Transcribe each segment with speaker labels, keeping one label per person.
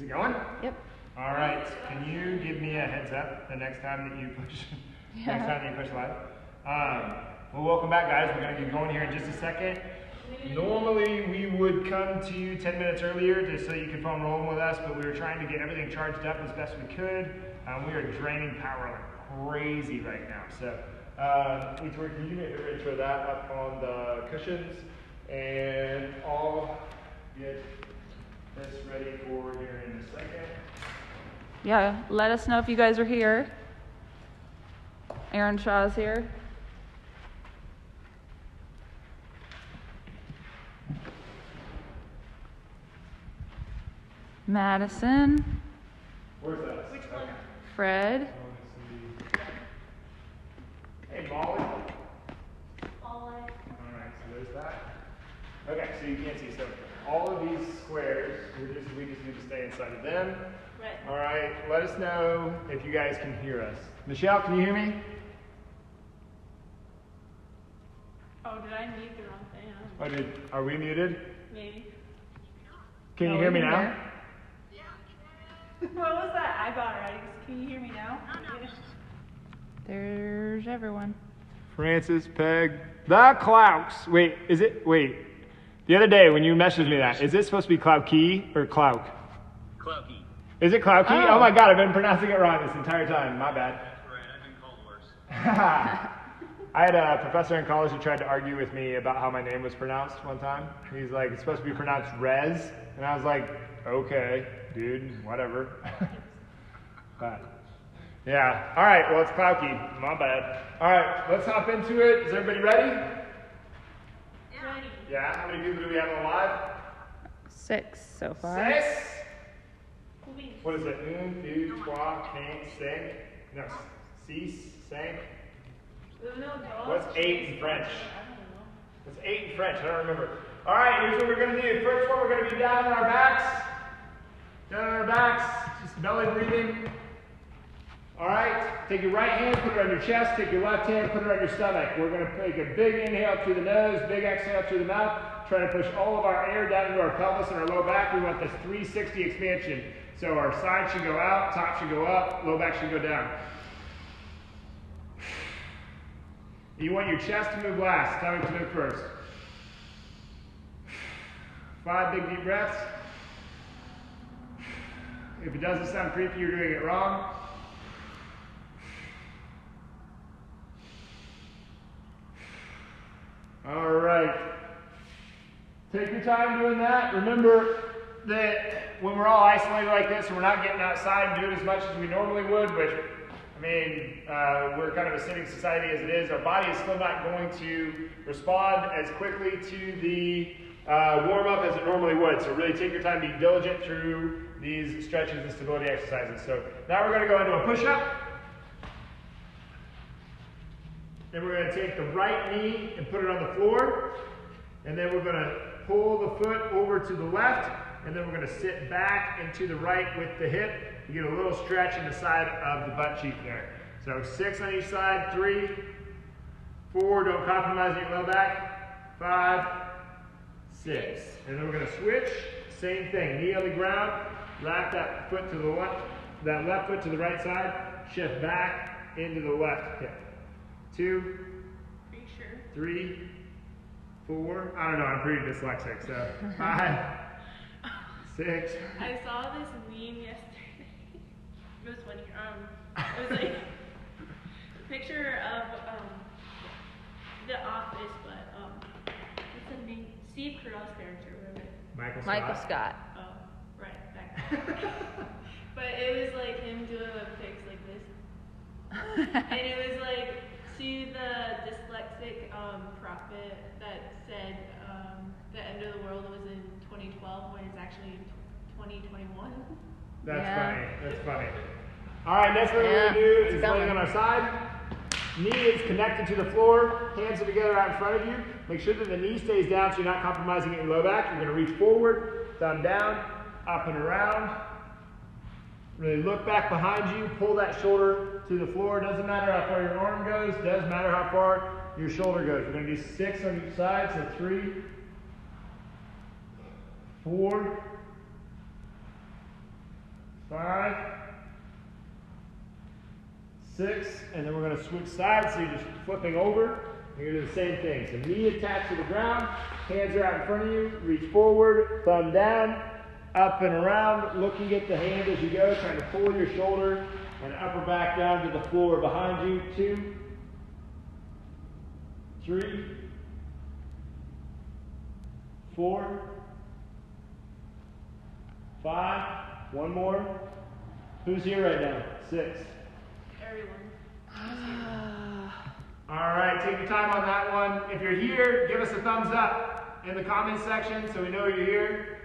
Speaker 1: Is it going?
Speaker 2: Yep.
Speaker 1: All right. Can you give me a heads up the next time that you push? Next time that you push live. Well, welcome back, guys. We're gonna get going here in just a second. Normally, we would come to you 10 minutes earlier just so you could phone rolling with us, but we were trying to get everything charged up as best we could. We are draining power like crazy right now. So, can you make a intro that up on the cushions, and I'll get this ready for here in a second.
Speaker 2: Yeah, let us know if you guys are here. Aaron Shaw's here. Madison.
Speaker 1: Where's that?
Speaker 3: Which one?
Speaker 2: Fred.
Speaker 1: Hey, Molly.
Speaker 3: All
Speaker 1: All right, so there's that. Okay, so you can't see. So all of these squares, we just need to stay inside of them.
Speaker 3: Right.
Speaker 1: All right, let us know if you guys can hear us. Michelle, can you hear me?
Speaker 3: Oh, did I mute the wrong thing?
Speaker 1: Are we muted?
Speaker 3: Maybe.
Speaker 1: Can you
Speaker 2: No,
Speaker 1: hear
Speaker 2: we
Speaker 1: me
Speaker 2: can
Speaker 1: now?
Speaker 2: hear.
Speaker 3: What was that? I got it right. Can you hear me now?
Speaker 2: There's everyone.
Speaker 1: Francis, Peg, the Clouks. Wait, the other day when you messaged me that, is it supposed to be Clouky or Clouk?
Speaker 4: Clouky.
Speaker 1: Is it Clouky?
Speaker 2: Oh.
Speaker 1: Oh my God, I've been pronouncing it wrong this entire time. My bad.
Speaker 4: That's right, I've been called worse.
Speaker 1: I had a professor in college who tried to argue with me about how my name was pronounced one time. He's like, it's supposed to be pronounced Rez. And I was like, okay, dude, whatever. But, yeah. All right, well, it's Clouky. My bad. All right, let's hop into it. Is everybody ready?
Speaker 3: Ready.
Speaker 1: Yeah, how many people do we have on live?
Speaker 2: 6 so far.
Speaker 1: 6?
Speaker 3: Moving.
Speaker 1: What is it? Un, deux, trois, quatre, cinq. No, six, cinq. What's 8 in French? What's 8 in French? I don't remember. All right, here's what we're going to do. First one, we're going to be down on our backs. Down on our backs, just belly breathing. All right, take your right hand, put it on your chest. Take your left hand, put it on your stomach. We're going to take a big inhale through the nose, big exhale through the mouth. Try to push all of our air down into our pelvis and our low back. We want this 360 expansion. So our side should go out, top should go up, low back should go down. You want your chest to move last, stomach to move first. 5 big deep breaths. If it doesn't sound creepy, you're doing it wrong. All right. Take your time doing that. Remember that when we're all isolated like this and we're not getting outside and doing as much as we normally would, which I mean, we're kind of a sitting society as it is. Our body is still not going to respond as quickly to the warm-up as it normally would. So really take your time, be diligent through these stretches and stability exercises. So now we're going to go into a push-up. Then we're going to take the right knee and put it on the floor. And then we're going to pull the foot over to the left. And then we're going to sit back and to the right with the hip. You get a little stretch in the side of the butt cheek there. So 6 on each side, 3, 4, don't compromise your low back, 5, 6. And then we're going to switch, same thing, knee on the ground, wrap that foot to the left, that left foot to the right side, shift back into the left hip. 2,
Speaker 3: Pretty sure.
Speaker 1: 3, 4, I don't know, I'm pretty dyslexic, so 5, 6.
Speaker 3: I saw this meme yesterday. It was funny. It was like a picture of The Office, but what's the name? Steve Carell's character, whatever.
Speaker 2: Michael Scott.
Speaker 3: Oh, right, that guy. But it was like him doing a pics like this, and it was like to the dyslexic prophet that said the end of the world was in 2012 when it's actually 2021.
Speaker 1: That's
Speaker 2: Yeah.
Speaker 1: funny. That's funny. All right, next thing we're going to do is laying on our side. Knee is connected to the floor. Hands are together out in front of you. Make sure that the knee stays down so you're not compromising your low back. You're going to reach forward, thumb down, up and around. Really look back behind you. Pull that shoulder to the floor. Doesn't matter how far your arm goes. Does matter how far your shoulder goes. We're going to do 6 on each side. So 3, 4, 5, 6, and then we're going to switch sides, so you're just flipping over. You're going to do the same thing. So knee attached to the ground, hands are out in front of you, reach forward, thumb down, up and around, looking at the hand as you go, trying to pull your shoulder and upper back down to the floor behind you. 2, 3, 4, 5, one more. Who's here right now? 6.
Speaker 3: Everyone.
Speaker 1: All right, take your time on that one. If you're here, give us a thumbs up in the comments section so we know you're here.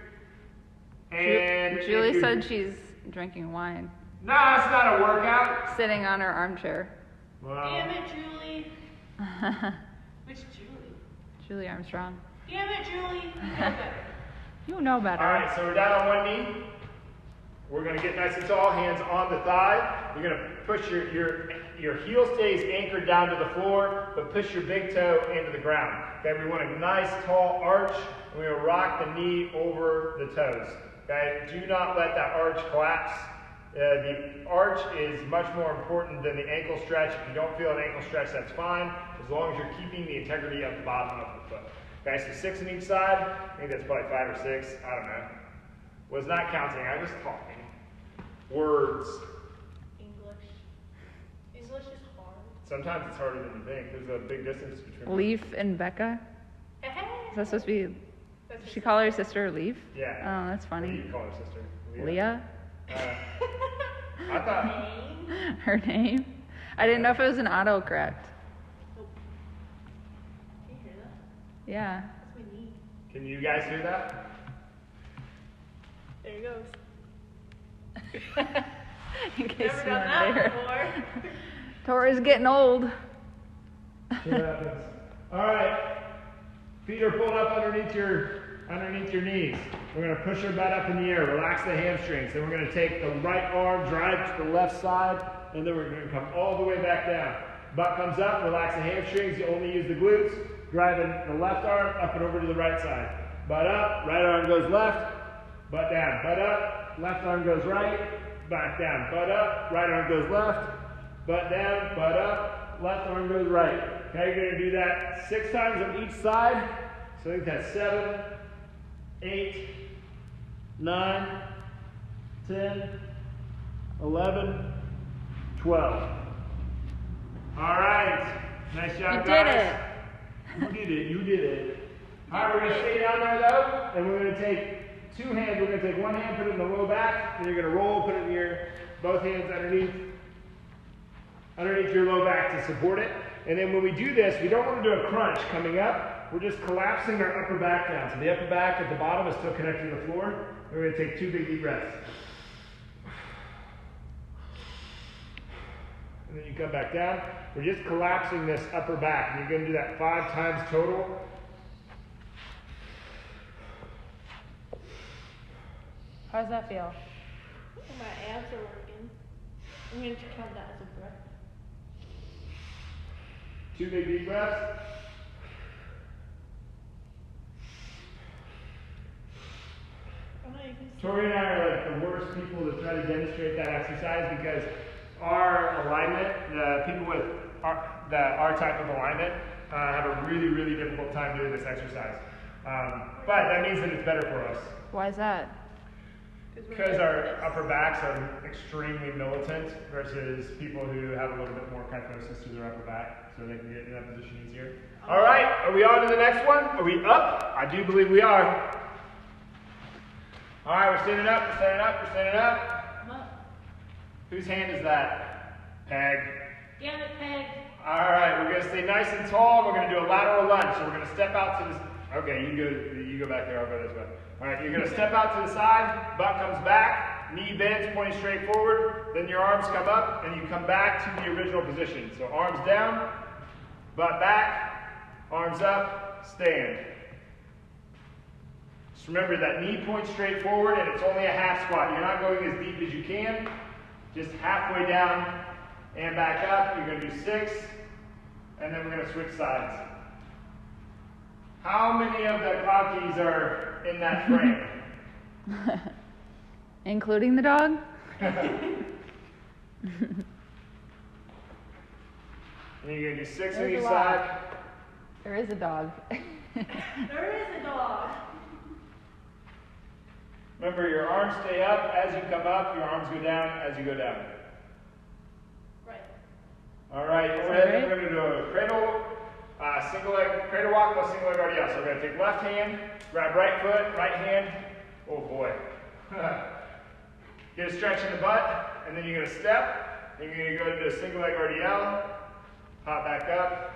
Speaker 1: And
Speaker 2: Julie said she's drinking wine.
Speaker 1: No, it's not a workout.
Speaker 2: Sitting on her armchair.
Speaker 1: Well,
Speaker 3: Damn it, Julie. Which Julie?
Speaker 2: Julie Armstrong.
Speaker 3: Damn it, Julie. You know better.
Speaker 2: You know better.
Speaker 1: all right, so we're down on one knee. We're going to get nice and tall, hands on the thigh. You're going to push your heel stays anchored down to the floor, but push your big toe into the ground. Okay, we want a nice tall arch, and we're going to rock the knee over the toes. Okay, do not let that arch collapse. The arch is much more important than the ankle stretch. If you don't feel an ankle stretch, that's fine, as long as you're keeping the integrity of the bottom of the foot. Okay, so 6 on each side. I think that's probably 5 or 6. I don't know. Was not counting. I was talking. Words.
Speaker 3: English. English is hard.
Speaker 1: Sometimes it's harder than you think. There's a big distance between.
Speaker 2: Leaf and Becca. Is that supposed to be? Does she call her sister Leaf?
Speaker 1: Yeah.
Speaker 2: Oh, that's
Speaker 1: What do
Speaker 2: funny.
Speaker 1: you call her sister?
Speaker 2: Leah.
Speaker 1: I thought.
Speaker 2: Her name. I didn't know if it was an autocorrect.
Speaker 3: Nope. Can you hear that?
Speaker 2: Yeah.
Speaker 3: That's my knee.
Speaker 1: Can you guys hear that?
Speaker 3: There it goes.
Speaker 2: In case
Speaker 3: Never
Speaker 2: you
Speaker 3: done
Speaker 2: weren't
Speaker 3: that
Speaker 2: there.
Speaker 3: before.
Speaker 2: Tori's getting old.
Speaker 1: Shit happens. All right. Feet are pulled up underneath your knees. We're going to push your butt up in the air. Relax the hamstrings. Then we're going to take the right arm, drive to the left side, and then we're going to come all the way back down. Butt comes up. Relax the hamstrings. You only use the glutes. Driving the left arm up and over to the right side. Butt up. Right arm goes left. Butt down. Butt up. Left arm goes right. Back down. Butt up. Right arm goes left. Butt down. Butt up. Left arm goes right. Okay, you're going to do that 6 times on each side. So I think that's 7, 8, 9, 10, 11, 12. All right. Nice job,
Speaker 2: You did
Speaker 1: guys. You did it. You did it. All right, we're going to stay down there, though, and we're going to take 2 hands. We're going to take one hand, put it in the low back, and you're going to roll, put it in your both hands underneath your low back to support it. And then when we do this, we don't want to do a crunch coming up. We're just collapsing our upper back down. So the upper back at the bottom is still connected to the floor. And we're going to take 2 big deep breaths. And then you come back down. We're just collapsing this upper back. And you're going to do that 5 times total.
Speaker 2: How does that feel?
Speaker 3: My abs are working. I'm going to count that as a breath.
Speaker 1: 2 big deep breaths. Tori and I are like the worst people to try to demonstrate that exercise because our alignment, the people with our type of alignment, have a really, really difficult time doing this exercise. But that means that it's better for us.
Speaker 2: Why is that?
Speaker 1: Because our upper backs are extremely militant versus people who have a little bit more kyphosis to their upper back, so they can get in that position easier. All right, are we on to the next one? Are we up? I do believe we are. All right, we're standing up, we're standing up, we're standing up.
Speaker 3: I'm up.
Speaker 1: Whose hand is that? Peg.
Speaker 3: Damn it, Peg.
Speaker 1: All right, we're going to stay nice and tall. We're going to do a lateral lunge. So we're going to step out to this. Okay, you go back there. I'll go this way. All right, you're going to step out to the side. Butt comes back. Knee bends, pointing straight forward. Then your arms come up, and you come back to the original position. So arms down, butt back, arms up, stand. Just remember that knee points straight forward, and it's only a half squat. You're not going as deep as you can. Just halfway down and back up. You're going to do 6, and then we're going to switch sides. How many of the clockies are in that frame?
Speaker 2: Including the dog?
Speaker 1: And you're going to do 6 on
Speaker 2: There's
Speaker 1: each
Speaker 2: a lot.
Speaker 1: side.
Speaker 2: There is a dog.
Speaker 3: There is a dog.
Speaker 1: Remember, your arms stay up as you come up, your arms go down as you go down.
Speaker 3: Right.
Speaker 1: All right,
Speaker 2: that
Speaker 1: we're going to do a cradle, single leg, cradle walk plus single leg RDL. So we're going to take left hand, grab right foot, right hand. Oh boy. Get a stretch in the butt, and then you're going to step. Then you're going to go into a single leg RDL. Hop back up.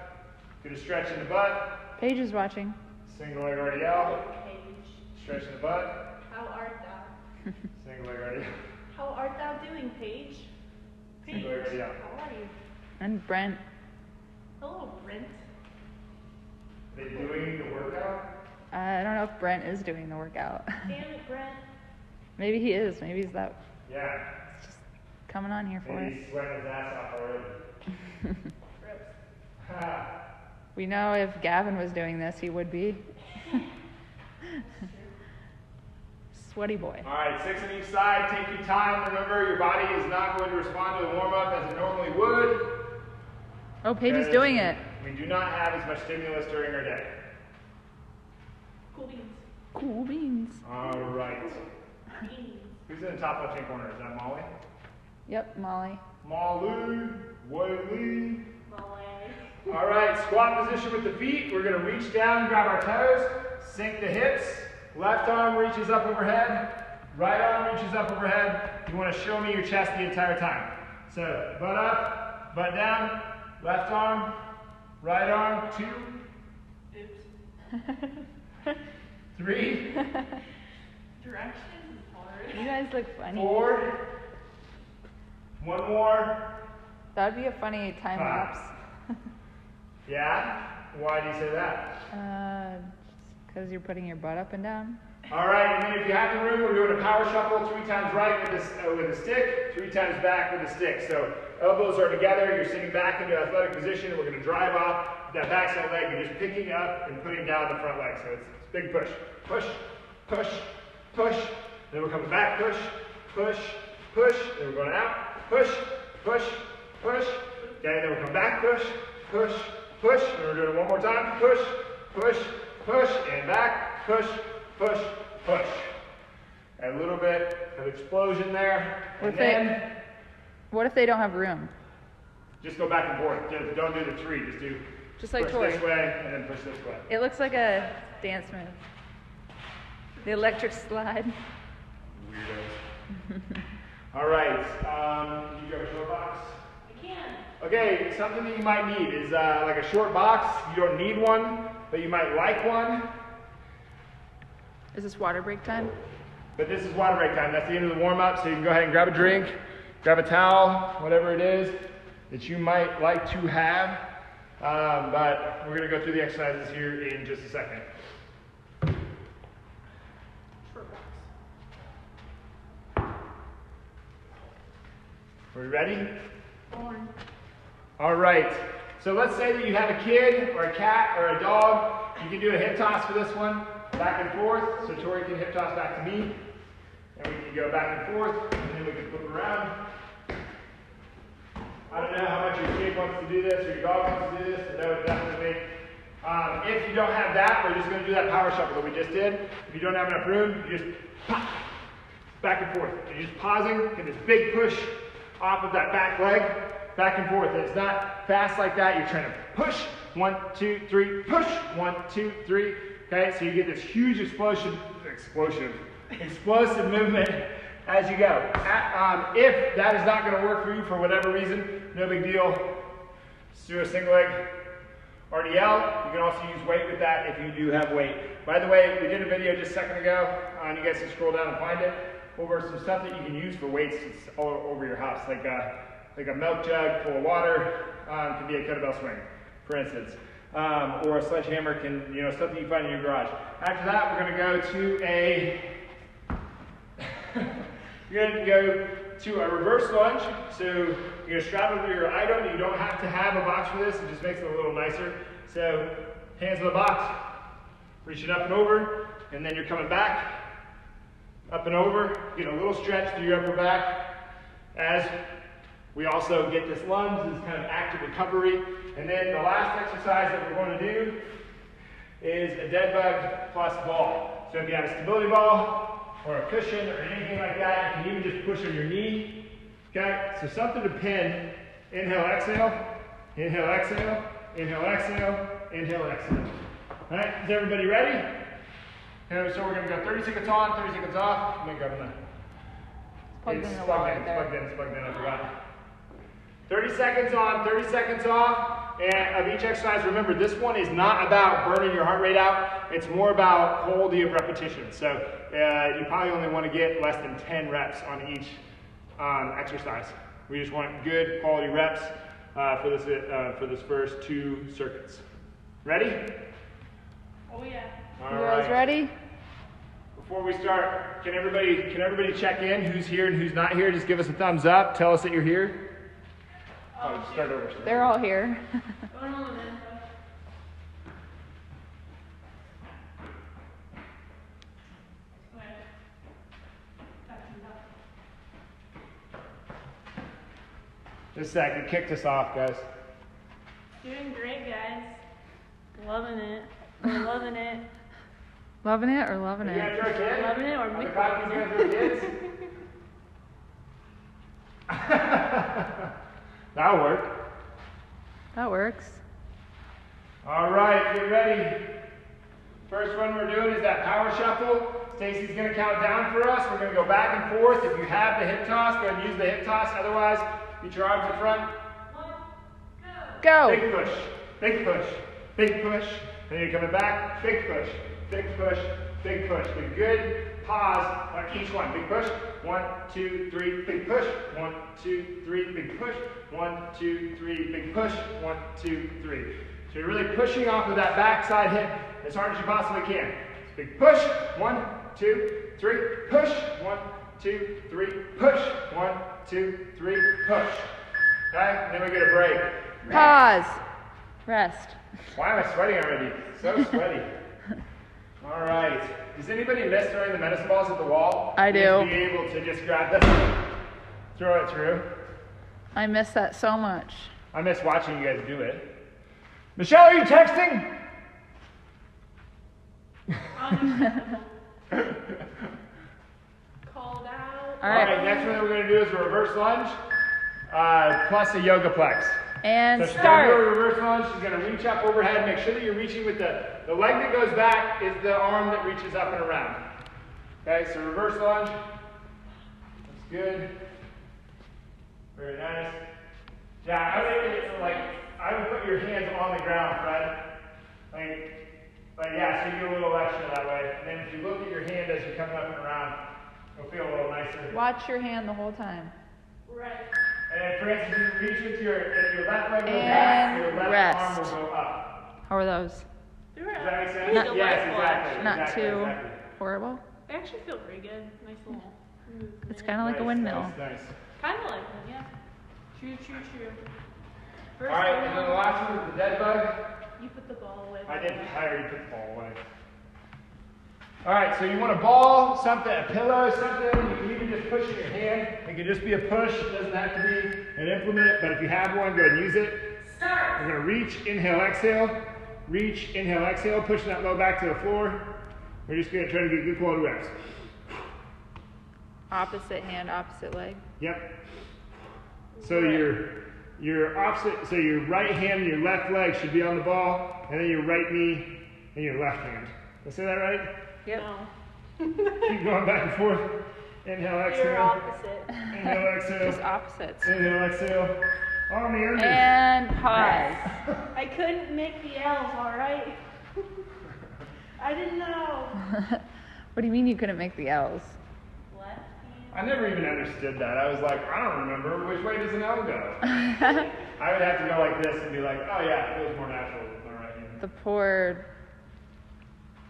Speaker 1: Get a stretch in the butt.
Speaker 2: Paige is watching.
Speaker 1: Single leg RDL.
Speaker 3: Paige,
Speaker 1: Stretch in the butt.
Speaker 3: how art thou?
Speaker 1: Single leg RDL.
Speaker 3: How art thou doing, Paige? Paige,
Speaker 1: Single leg RDL.
Speaker 3: how are you?
Speaker 2: And Brent.
Speaker 3: Hello, Brent.
Speaker 1: Are they doing the workout?
Speaker 2: I don't know if Brent is doing the workout.
Speaker 3: Damn it, Brent.
Speaker 2: Maybe he is. Maybe he's that
Speaker 1: Yeah.
Speaker 2: just coming on here for
Speaker 1: Maybe
Speaker 2: it.
Speaker 1: he's sweating his ass off already.
Speaker 3: Gross.
Speaker 2: We know if Gavin was doing this, he would be. Sweaty boy.
Speaker 1: All right, 6 on each side. Take your time. Remember, your body is not going to respond to the warm-up as it normally would.
Speaker 2: Oh, Paige is
Speaker 1: because
Speaker 2: doing it.
Speaker 1: We do not have as much stimulus during our day.
Speaker 3: Cool beans.
Speaker 2: Cool beans.
Speaker 1: All right.
Speaker 3: Beans.
Speaker 1: Who's in the top left-hand corner? Is that Molly?
Speaker 2: Yep, Molly.
Speaker 1: Molly. Wiley.
Speaker 3: Malay.
Speaker 1: All right, squat position with the feet. We're going to reach down, grab our toes, sink the hips. Left arm reaches up overhead. Right arm reaches up overhead. You want to show me your chest the entire time. So, butt up, butt down, left arm, right arm, 2,
Speaker 3: Oops.
Speaker 1: 3,
Speaker 3: Directions is hard.
Speaker 2: You guys look funny.
Speaker 1: 4, 1 more.
Speaker 2: That would be a funny time
Speaker 1: 5.
Speaker 2: lapse.
Speaker 1: Yeah? Why do you say that?
Speaker 2: Because you're putting your butt up and down.
Speaker 1: All right, and then if you have the room, we're doing a power shuffle 3 times right with a stick, 3 times back with a stick. So elbows are together, you're sitting back into athletic position, and we're going to drive off that backside leg. You're just picking up and putting down the front leg. So it's a big push. Push, push, push. Then we're coming back, push, push, push. Then we're going out, push, push, push. Okay, then we're coming back, push, push, push. And we're doing it one more time, push, push, push, and back, push, push, push. A little bit of explosion there. And then
Speaker 2: What if they don't have room?
Speaker 1: just go back and forth. Just don't do the 3. Just do
Speaker 2: Just like
Speaker 1: push
Speaker 2: Tori.
Speaker 1: this way and then push this way.
Speaker 2: It looks like a dance move. The electric slide.
Speaker 1: Weirdos. All right. You grab a short box.
Speaker 3: I can.
Speaker 1: Okay, something that you might need is like a short box. You don't need one, but you might like one.
Speaker 2: Is this water break time?
Speaker 1: But this is water break time. That's the end of the warm-up, so you can go ahead and grab a drink, grab a towel, whatever it is that you might like to have. But we're going to go through the exercises here in just a second.
Speaker 3: Short box.
Speaker 1: Are we ready?
Speaker 3: Born.
Speaker 1: All right. So let's say that you have a kid or a cat or a dog. You can do a hip toss for this one. Back and forth. So Tori can hip toss back to me. And we can go back and forth. And then we can flip around. I don't know how much your kid wants to do this or your dog wants to do this, but that would definitely make. If you don't have that, we're just going to do that power shuffle that we just did. If you don't have enough room, you just pop back and forth. And you're just pausing, get this big push off of that back leg, back and forth. And it's not fast like that. You're trying to push. 1, 2, 3, push. 1, 2, 3. Okay, so you get this huge explosive movement as you go. If that is not going to work for you for whatever reason, no big deal. Just do a single leg RDL. You can also use weight with that if you do have weight. By the way, we did a video just a second ago, and you guys can scroll down and find it, over some stuff that you can use for weights all over your house, like a milk jug full of water can be a kettlebell swing, for instance. Or a sledgehammer can, stuff that you find in your garage. After that, we're going to go to a reverse lunge. So you're going to strap over your item. You don't have to have a box for this. It just makes it a little nicer. So hands in the box, reaching up and over, and then you're coming back, up and over, getting a little stretch through your upper back, as we also get this lunge, this kind of active recovery. And then the last exercise that we're going to do is a dead bug plus ball. So if you have a stability ball or a cushion or anything like that, you can even just push on your knee. Okay, so something to pin. Inhale, exhale, inhale, exhale, inhale, exhale, inhale, exhale. All right, is everybody ready? Okay, so we're going to go 30 seconds on, 30 seconds off. Let me grab that. It's plugged in, I forgot. 30 seconds on, 30 seconds off, and of each exercise. Remember, this one is not about burning your heart rate out. It's more about quality of repetition. So you probably only want to get less than 10 reps on each exercise. We just want good quality reps for this first 2 circuits. Ready?
Speaker 3: Oh yeah.
Speaker 1: All
Speaker 2: You
Speaker 1: right.
Speaker 2: guys ready?
Speaker 1: Before we start, can everybody check in? Who's here and who's not here? Just give us a thumbs up. Tell us that you're here. Oh, start over.
Speaker 2: They're all here.
Speaker 3: Oh no, man.
Speaker 1: Just a second. Kicked us off, guys.
Speaker 3: Doing great, guys. Loving it. We're loving it.
Speaker 2: Loving it or loving
Speaker 1: You
Speaker 2: it?
Speaker 1: guys are kids?
Speaker 3: Loving it or
Speaker 1: Are the
Speaker 3: mixing
Speaker 1: copies guys are kids? That'll work.
Speaker 2: That works.
Speaker 1: All right, get ready. First one we're doing is that power shuffle. Stacy's going to count down for us. We're going to go back and forth. If you have the hip toss, go ahead and use the hip toss. Otherwise, get your arms in front.
Speaker 2: Go.
Speaker 1: Big push, big push, big push. Then you're coming back. Big push, big push, big push. But good pause on each one. Big push. 1, 2, 3. Big push. 1, 2, 3. Big push. 1, 2, 3. Big push. 1, 2, 3. So you're really pushing off of that backside hip as hard as you possibly can. Big push. 1, 2, 3. Push. 1, 2, 3. Push. 1, 2, 3. Push. Okay? And then we get a break.
Speaker 2: Pause. Rest.
Speaker 1: Why am I sweating already? So sweaty. All right. Does anybody miss throwing the medicine balls at the wall?
Speaker 2: I do.
Speaker 1: Just be able to just grab this, throw it through.
Speaker 2: I miss that so much.
Speaker 1: I miss watching you guys do it. Michelle, are you texting?
Speaker 3: Called out.
Speaker 2: All
Speaker 1: All
Speaker 2: right.
Speaker 1: right. Next one that we're going to do is a reverse lunge plus a yoga plex.
Speaker 2: And
Speaker 1: So she's going to do a
Speaker 2: start.
Speaker 1: reverse lunge. She's going to reach up overhead. Make sure that you're reaching with the leg that goes back is the arm that reaches up and around. Okay, so reverse lunge. That's good. Very nice. Yeah, I would put your hands on the ground, Fred. Like yeah, so you get a little extra that way. And then if you look at your hand as you're coming up and around, it'll feel a little nicer.
Speaker 2: Watch your hand the whole time.
Speaker 3: Right.
Speaker 1: And for instance, you reach with if your left leg goes
Speaker 2: And
Speaker 1: back, your left
Speaker 2: rest.
Speaker 1: arm will go up.
Speaker 2: How are those?
Speaker 3: Does
Speaker 1: Does that make sense?
Speaker 2: Not-
Speaker 1: Yes, exactly.
Speaker 2: Not
Speaker 1: exactly,
Speaker 2: too
Speaker 1: exactly.
Speaker 2: horrible.
Speaker 3: I actually feel pretty good. Nice little movement.
Speaker 2: It's kind of like a
Speaker 1: Nice,
Speaker 2: windmill.
Speaker 1: Nice.
Speaker 3: Kind of like that, yeah. True, true, true.
Speaker 1: All
Speaker 3: First
Speaker 1: right, and then the last one is the dead bug.
Speaker 3: you put the ball away.
Speaker 1: I already put the ball away. All right, so you want a ball, something, a pillow, something. You can even just push in your hand. It can just be a push. It doesn't have to be an implement, but if you have one, go ahead and use it. Start. We're going to reach, inhale, exhale. Reach, inhale, exhale. Pushing that low back to the floor. We're just going to try to get good quality reps.
Speaker 2: Opposite hand, opposite leg.
Speaker 1: Yep. So your opposite, so your right hand and your left leg should be on the ball, and then your right knee and your left hand. Did I say that right?
Speaker 2: Yep.
Speaker 1: Keep going back and forth. Inhale,
Speaker 3: You're
Speaker 1: exhale.
Speaker 3: opposite.
Speaker 1: Inhale, exhale.
Speaker 2: Just opposites.
Speaker 1: Inhale, exhale. On the unders.
Speaker 2: And pause.
Speaker 3: I couldn't make the L's, alright? I didn't know.
Speaker 2: What do you mean you couldn't make the L's?
Speaker 3: Left hand.
Speaker 1: I never even understood that. I was like, I don't remember. Which way does an L go? I would have to go like this and be like, oh yeah, it feels more natural with my right hand.
Speaker 2: The poor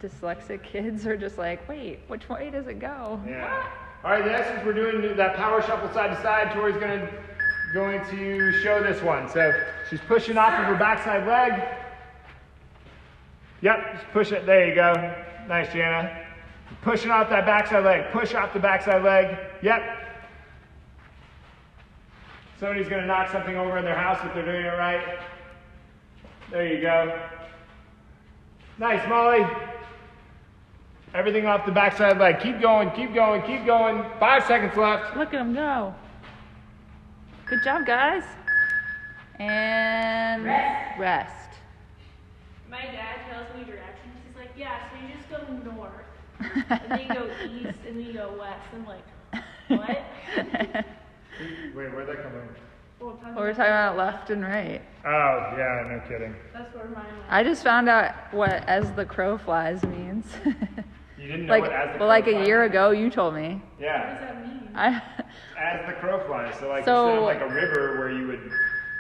Speaker 2: dyslexic kids are just like, wait, which way does it go?
Speaker 1: Yeah. All right, the next is we're doing that power shuffle side to side. Tori's going to show this one. So she's pushing off of her backside leg. Yep, just push it. There you go. Nice, Jana. Pushing off that backside leg. Push off the backside leg. Yep. Somebody's going to knock something over in their house if they're doing it right. There you go. Nice, Molly. Everything off the backside leg. Keep going, keep going, keep going. 5 seconds left.
Speaker 2: Look at him go. Good job, guys. And rest.
Speaker 3: My dad tells me directions. He's like, yeah, so you just go north, and then you go east, and then you go west. I'm like, what?
Speaker 1: Wait, where'd that come from?
Speaker 3: Well,
Speaker 2: We're talking about left and right.
Speaker 1: Oh, yeah, no kidding.
Speaker 3: That's where mine went.
Speaker 2: I just found out what "as the crow flies" means.
Speaker 1: You didn't know
Speaker 2: like,
Speaker 1: what as the
Speaker 2: well, like
Speaker 1: crow
Speaker 2: a year
Speaker 1: flies?
Speaker 2: ago, you told me.
Speaker 3: What does
Speaker 1: Yeah,
Speaker 3: that mean?
Speaker 1: as the crow flies. So like
Speaker 2: So-
Speaker 1: instead of like a river where you would.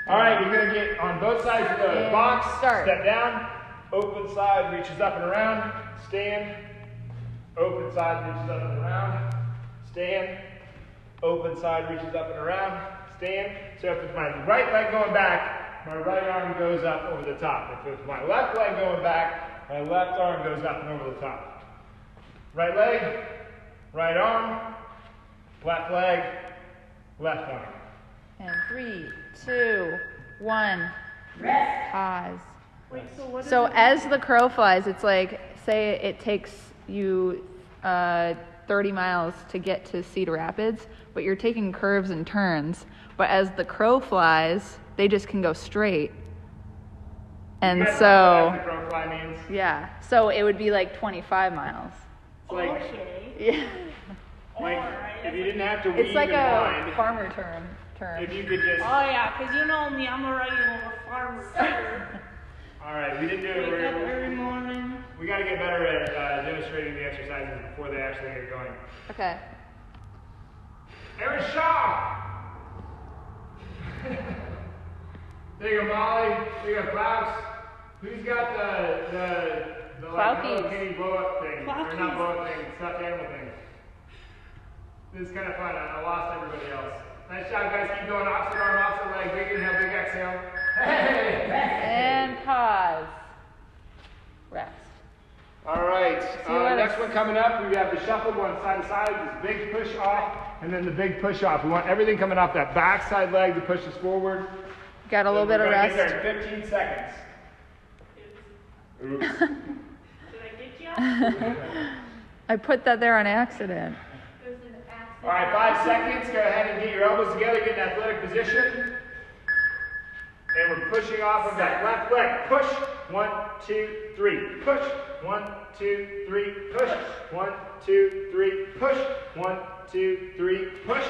Speaker 1: All right, you're gonna get on both sides of the
Speaker 2: And
Speaker 1: box.
Speaker 2: start.
Speaker 1: Step down. Open side reaches up and around. Stand. Open side reaches up and around. Stand. Open side reaches up and around. Stand. So if it's my right leg going back, my right arm goes up over the top. If it's my left leg going back, my left arm goes up and over the top. Right leg, right arm, left leg, left arm.
Speaker 2: And 3, 2, 1. Rest. Pause.
Speaker 3: Wait, so what
Speaker 2: So
Speaker 3: is it?
Speaker 2: as the crow flies, it's like, say it takes you 30 miles to get to Cedar Rapids, but you're taking curves and turns. But as the crow flies, they just can go straight. And
Speaker 1: You guys know
Speaker 2: so,
Speaker 1: what as the crow fly means?
Speaker 2: yeah, so it would be like 25 miles.
Speaker 1: It's like,
Speaker 3: Okay.
Speaker 2: Yeah.
Speaker 1: like
Speaker 3: Alright,
Speaker 1: if you didn't have to weave
Speaker 2: It's like
Speaker 1: and
Speaker 2: a
Speaker 1: wind,
Speaker 2: farmer term.
Speaker 1: if you could just.
Speaker 3: Oh yeah, 'cause you know me, I'm a regular farmer.
Speaker 1: All right, we didn't do it.
Speaker 3: Wake up every morning.
Speaker 1: We got to get better at demonstrating the exercises before they actually get going.
Speaker 2: Okay.
Speaker 1: Aaron Shaw. There you go, Molly. There you go, Klaus. Who's got the like
Speaker 2: Klaukies.
Speaker 1: Hello Kitty blow up thing? Or
Speaker 3: Klaukies.
Speaker 1: not blow up thing, stuffed animal thing. This is kind of fun. I lost everybody else. Nice job, guys. Keep going. Opposite arm, opposite leg. Big inhale, big exhale. Hey!
Speaker 2: And pause. Rest.
Speaker 1: All right.
Speaker 2: See what
Speaker 1: Next
Speaker 2: it's-
Speaker 1: one coming up, we have the shuffle going side to side. This big push off, and then the big push off. We want everything coming off that back side leg to push us forward.
Speaker 2: Got a little bit of
Speaker 1: We're gonna get
Speaker 2: rest.
Speaker 1: there in 15 seconds. Oops.
Speaker 3: Did I get you?
Speaker 2: I put that there on accident.
Speaker 3: There's an accident.
Speaker 1: All right, 5 seconds. Go ahead and get your elbows together, get in athletic position. And we're pushing off of that left leg. Push. 1, 2, 3. Push. 1, 2, 3. Push. 1, 2, 3. Push. 1, 2, 3. Push.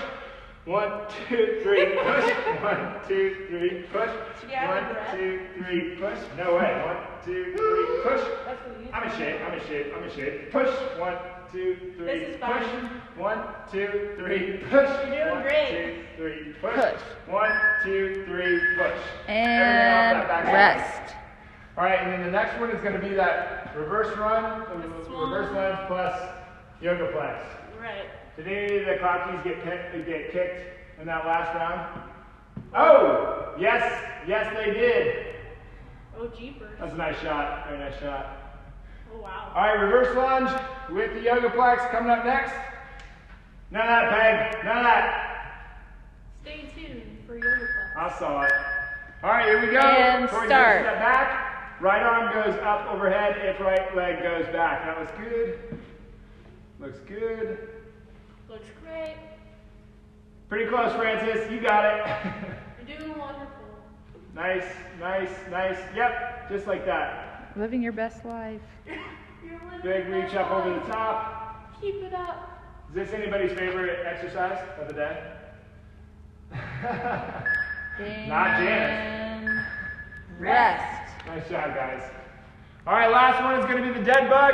Speaker 1: 1, 2, 3. Push. 1, 2, 3. Push.
Speaker 3: Yeah,
Speaker 1: 1, 2, 3. Push. No way. 1, 2, 3. Push.
Speaker 3: That's what you
Speaker 1: I'm in shape. I'm in shape. I'm in shape. Push. 1, 2, 3.
Speaker 3: This is
Speaker 1: Push.
Speaker 3: fine.
Speaker 1: 1, 2, 3. Push.
Speaker 3: You're doing
Speaker 1: 1,
Speaker 3: great.
Speaker 1: 2, 3. Push.
Speaker 2: Push.
Speaker 1: 1, 2, 3. Push.
Speaker 2: And
Speaker 1: Everything off that back side.
Speaker 2: rest.
Speaker 1: All right, and then the next one is going to be that reverse run, the
Speaker 3: This one.
Speaker 1: reverse lunge plus yoga plex.
Speaker 3: Right.
Speaker 1: Did any of the clockies get kicked in that last round? Oh, yes, they did.
Speaker 3: Oh, jeepers.
Speaker 1: That's a nice shot. Very nice shot.
Speaker 3: Oh, wow.
Speaker 1: All right, reverse lunge with the yoga plex coming up next. None of that, Peg. None of that.
Speaker 3: Stay tuned for yoga class.
Speaker 1: I saw it. All right, here we go.
Speaker 2: And
Speaker 1: Tori,
Speaker 2: start.
Speaker 1: Step back. Right arm goes up overhead if right leg goes back. That looks good. Looks good.
Speaker 3: Looks great.
Speaker 1: Pretty close, Francis. You got it.
Speaker 3: You're doing wonderful.
Speaker 1: Nice, nice, nice. Yep, just like that.
Speaker 2: Living your best life.
Speaker 3: You're living
Speaker 1: Big
Speaker 3: your
Speaker 1: reach
Speaker 3: best
Speaker 1: up over
Speaker 3: life.
Speaker 1: the top.
Speaker 3: Keep it up.
Speaker 1: Is this anybody's favorite exercise of the day? Not Janet's.
Speaker 2: And rest.
Speaker 1: Nice job, guys. All right, last one is going to be the dead bug.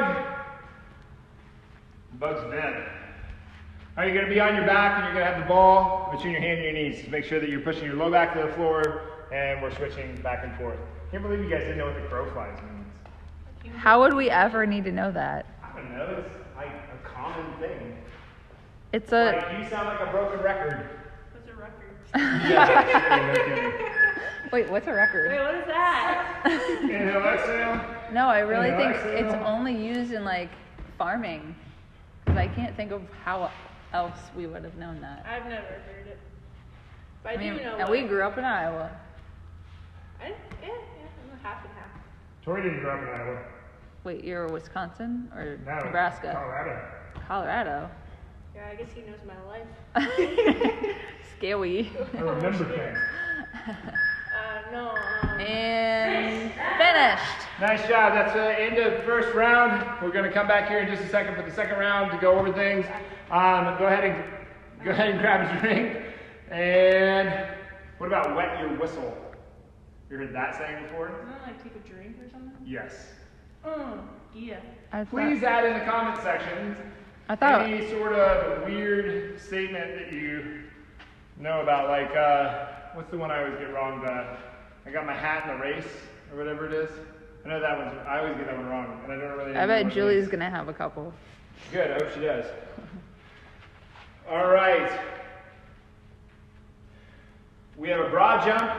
Speaker 1: The bug's dead. All right, you're going to be on your back and you're going to have the ball between your hand and your knees. Just make sure that you're pushing your low back to the floor and we're switching back and forth. Can't believe you guys didn't know what the crow flies means.
Speaker 2: How would we ever need to know that?
Speaker 1: I don't know. It's like a common thing.
Speaker 2: It's a.
Speaker 1: Like, you sound like a broken record.
Speaker 3: What's a record?
Speaker 1: Yeah, no kidding.
Speaker 2: Wait, what's a record?
Speaker 3: Wait, what is that?
Speaker 1: Inhale, exhale.
Speaker 2: No, I really
Speaker 1: Yeah,
Speaker 2: think
Speaker 1: exhale.
Speaker 2: it's only used in like farming. Because I can't think of how else we would have known that.
Speaker 3: I've never heard it. But I do know.
Speaker 2: and we grew up in Iowa.
Speaker 3: Yeah, I'm half and half.
Speaker 1: Tori didn't grow up in Iowa.
Speaker 2: Wait, you're Wisconsin or
Speaker 1: No,
Speaker 2: Nebraska? Colorado.
Speaker 3: Yeah, I guess he knows my life.
Speaker 2: Scary.
Speaker 1: I remember things.
Speaker 3: No.
Speaker 2: And finished.
Speaker 1: Nice job. That's the end of the first round. We're going to come back here in just a second for the second round to go over things. Go ahead and grab a drink. And what about wet your whistle? You heard that saying before?
Speaker 3: Isn't that like take a drink or something?
Speaker 1: Yes.
Speaker 3: Yeah.
Speaker 1: Please add in the comment section any sort of weird statement that you know about. Like, what's the one I always get wrong? I got my hat in the race or whatever it is. I know that one's. I always get that one wrong, and I don't really.
Speaker 2: I bet Julie's gonna have a couple.
Speaker 1: Good. I hope she does. All right. We have a broad jump.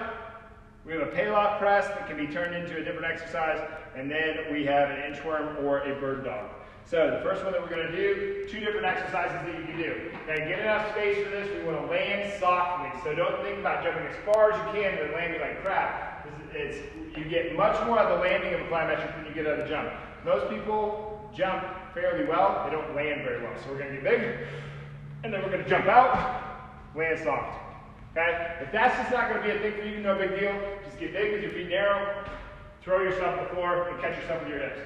Speaker 1: We have a payloft press that can be turned into a different exercise, and then we have an inchworm or a bird dog. So the first one that we're going to do, 2 different exercises that you can do. Now get enough space for this. We want to land softly. So don't think about jumping as far as you can and then landing like crap. You get much more out of the landing of a plyometric than you get out of the jump. Most people jump fairly well. They don't land very well. So we're going to get big, and then we're going to jump out, land soft. Okay? If that's just not going to be a thing for you, no big deal. Just get big with your feet narrow, throw yourself to the floor, and catch yourself with your hips.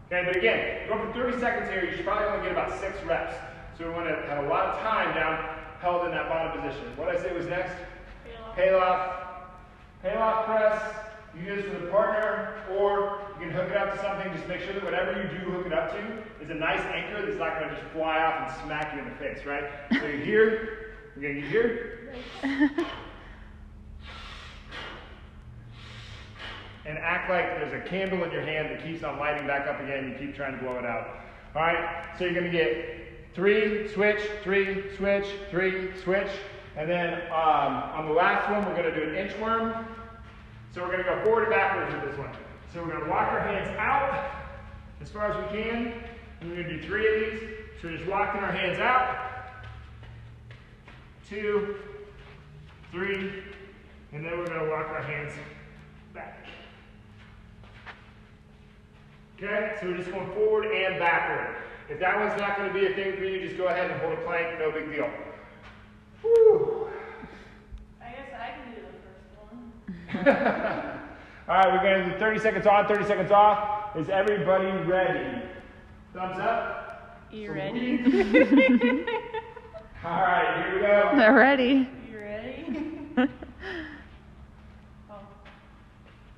Speaker 1: Okay, but again, go for 30 seconds here. You should probably only get about 6 reps. So we want to have a lot of time down, held in that bottom position. What did I say was next? Payloft. Payloft press. You can do this with a partner, or you can hook it up to something. Just make sure that whatever you do hook it up to is a nice anchor that's not going to just fly off and smack you in the face, right? So you're here. We're going to get here. And act like there's a candle in your hand that keeps on lighting back up again. You keep trying to blow it out. All right? So you're going to get 3, switch, 3, switch, 3, switch. And then on the last one, we're going to do an inchworm. So we're going to go forward and backwards with this one. So we're going to walk our hands out as far as we can. And we're going to do 3 of these. So we're just walking our hands out. 2, 3, and then we're going to walk our hands back. Okay, so we're just going forward and backward. If that one's not going to be a thing for you, just go ahead and hold a plank, no big deal. Woo.
Speaker 3: I guess I can do the first one.
Speaker 1: All right, we're going to do 30 seconds on, 30 seconds off. Is everybody ready? Thumbs up.
Speaker 3: You ready?
Speaker 1: All right, here we go.
Speaker 2: They're ready.
Speaker 3: You ready? Oh,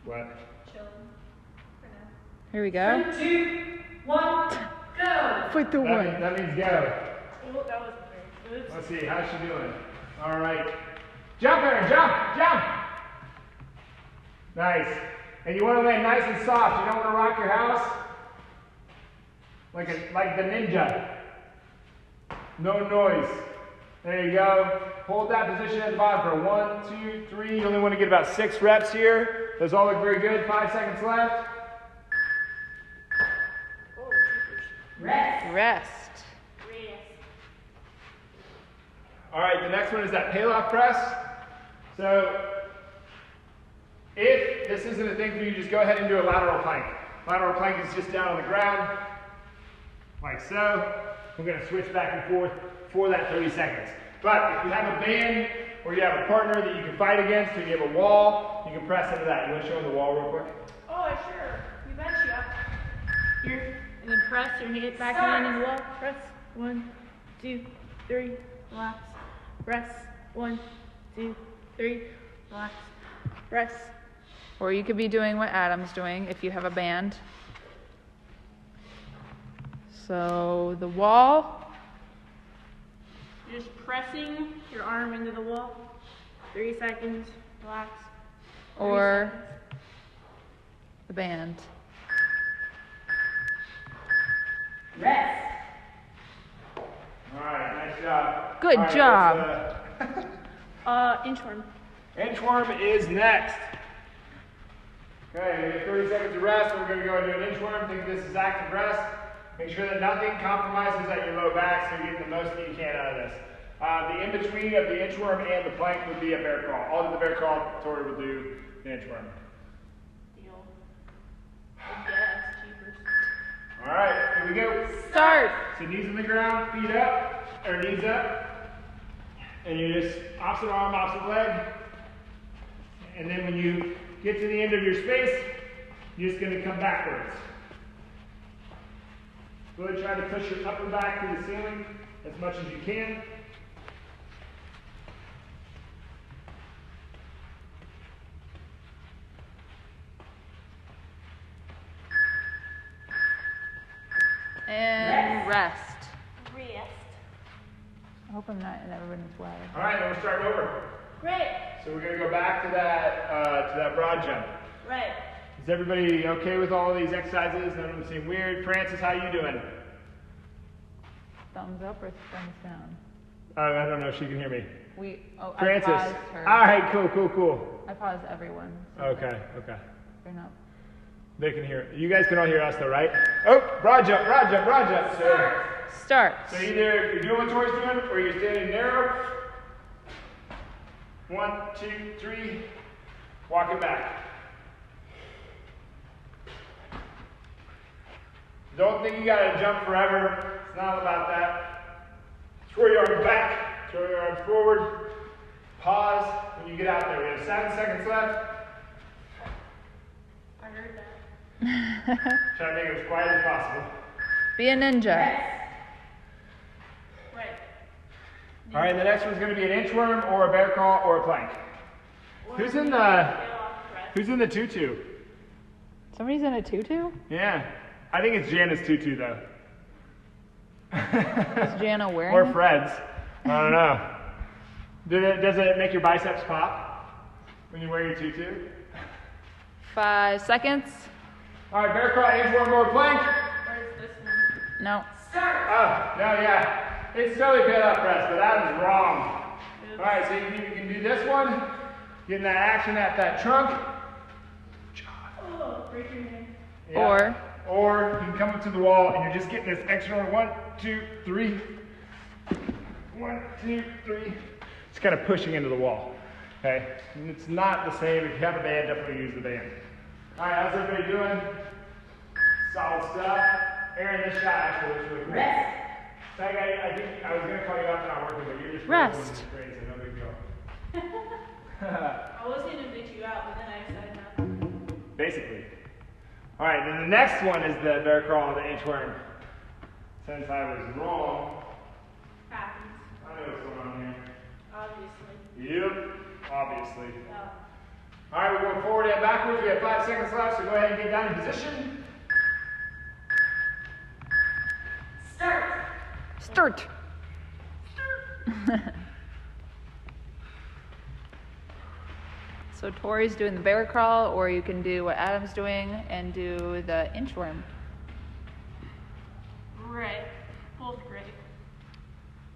Speaker 1: What?
Speaker 3: chill. For now.
Speaker 2: Here we go.
Speaker 3: 3, 2, 1, go!
Speaker 2: Put the one.
Speaker 1: That means go.
Speaker 3: Oh, that was great. Oops.
Speaker 1: Let's see, how's she doing? All right. Jump, Aaron, jump, jump. Nice. And you want to land nice and soft. You don't want to rock your house like the ninja. No noise. There you go. Hold that position at the bottom for 1, 2, 3. You only want to get about 6 reps here. Those all look very good. 5 seconds left.
Speaker 3: Oh,
Speaker 2: Rest.
Speaker 3: Rest.
Speaker 1: All right, the next one is that payloft press. So if this isn't a thing for you, just go ahead and do a lateral plank. Lateral plank is just down on the ground, like so. We're going to switch back and forth for that 30 seconds. But if you have a band or you have a partner that you can fight against, or you have a wall, you can press into that. You want to show them the wall real quick?
Speaker 3: Oh, sure. You betcha. You're and then press your hand back hand in the wall. Press 1, 2, 3, relax. Press 1, 2, 3, relax. Press.
Speaker 2: Or you could be doing what Adam's doing if you have a band. So the wall.
Speaker 3: You're just pressing your arm into the wall. 3 seconds. Relax. 3
Speaker 2: Or
Speaker 3: seconds.
Speaker 2: the band.
Speaker 3: Rest.
Speaker 1: All right, nice job.
Speaker 2: Good
Speaker 1: All right,
Speaker 2: job.
Speaker 3: Inchworm.
Speaker 1: Inchworm is next. Okay, we get 30 seconds of rest. We're going to go into an inchworm. Think of this as active rest. Make sure that nothing compromises at your low back so you're getting the most that you can out of this. The in-between of the inchworm and the plank would be a bear crawl. I'll do the bear crawl, Tori will do the inchworm.
Speaker 3: Deal. I guess, cheapers.
Speaker 1: All right, here we go.
Speaker 2: Start.
Speaker 1: So knees on the ground, feet up, or knees up. And you just opposite arm, opposite leg. And then when you get to the end of your space, you're just going to come backwards. Really try to push your upper back to the ceiling as much as you can.
Speaker 2: And rest.
Speaker 3: Rest.
Speaker 2: I hope I'm not in everyone's way.
Speaker 1: All right, then we're starting over.
Speaker 3: Right.
Speaker 1: So we're going to go back to that broad jump.
Speaker 3: Right.
Speaker 1: Is everybody okay with all of these exercises? None of them seem weird. Francis, how you doing?
Speaker 2: Thumbs up or thumbs down?
Speaker 1: I don't know if she can hear me.
Speaker 2: Francis.
Speaker 1: I
Speaker 2: paused her.
Speaker 1: All right, cool.
Speaker 2: I paused everyone. So
Speaker 1: Okay.
Speaker 2: they're not.
Speaker 1: They can hear. You guys can all hear us though, right? Oh, broad jump.
Speaker 2: Start.
Speaker 1: So either you're doing what Tori's doing, or you're standing narrow. 1, 2, 3. Walk it back. Don't think you gotta jump forever. It's not about that. Throw your arms back. Throw your arms forward. Pause when you get out there. We have 7 seconds left.
Speaker 3: I heard that.
Speaker 1: Try to make it as quiet as possible.
Speaker 2: Be a ninja.
Speaker 3: Right.
Speaker 1: All right, the next one's going to be an inchworm or a bear crawl or a plank. Who's in the tutu?
Speaker 2: Somebody's in a tutu?
Speaker 1: Yeah, I think it's Jana's tutu though.
Speaker 2: Is Jana wearing
Speaker 1: Or
Speaker 2: it?
Speaker 1: Fred's. I don't know. Does it make your biceps pop when you wear your tutu?
Speaker 2: 5 seconds.
Speaker 1: All right, bear crawl, inchworm or plank.
Speaker 3: Where's this one?
Speaker 2: No.
Speaker 1: Oh, no, yeah. It's totally paid up press, but that is wrong. All right, so you can do this one. Getting that action at that trunk.
Speaker 3: Oh, break your hand.
Speaker 1: Yeah. Or you can come up to the wall and you're just getting this extra 1, 2, 3. 1, 2, 3. Just kind of pushing into the wall. Okay? And it's not the same. If you have a band, definitely use the band. All right, how's everybody doing? Solid stuff. Aaron, this shot actually looks really cool.
Speaker 3: Rest.
Speaker 1: I think I was going to call you out for not working, but you're just
Speaker 2: Rest.
Speaker 1: really crazy. No big deal.
Speaker 3: I was gonna beat you out, but then I decided not to.
Speaker 1: Basically. All right, then the next one is the bear crawl, the inchworm. Since I was wrong,
Speaker 3: Happens.
Speaker 1: I know what's going on
Speaker 3: Obviously.
Speaker 1: here. Yep, obviously.
Speaker 3: No.
Speaker 1: All right, we're going forward and backwards. We have 5 seconds left, so go ahead and get down in position.
Speaker 2: Start. So Tori's doing the bear crawl, or you can do what Adam's doing and do the inchworm.
Speaker 3: Right. Both great.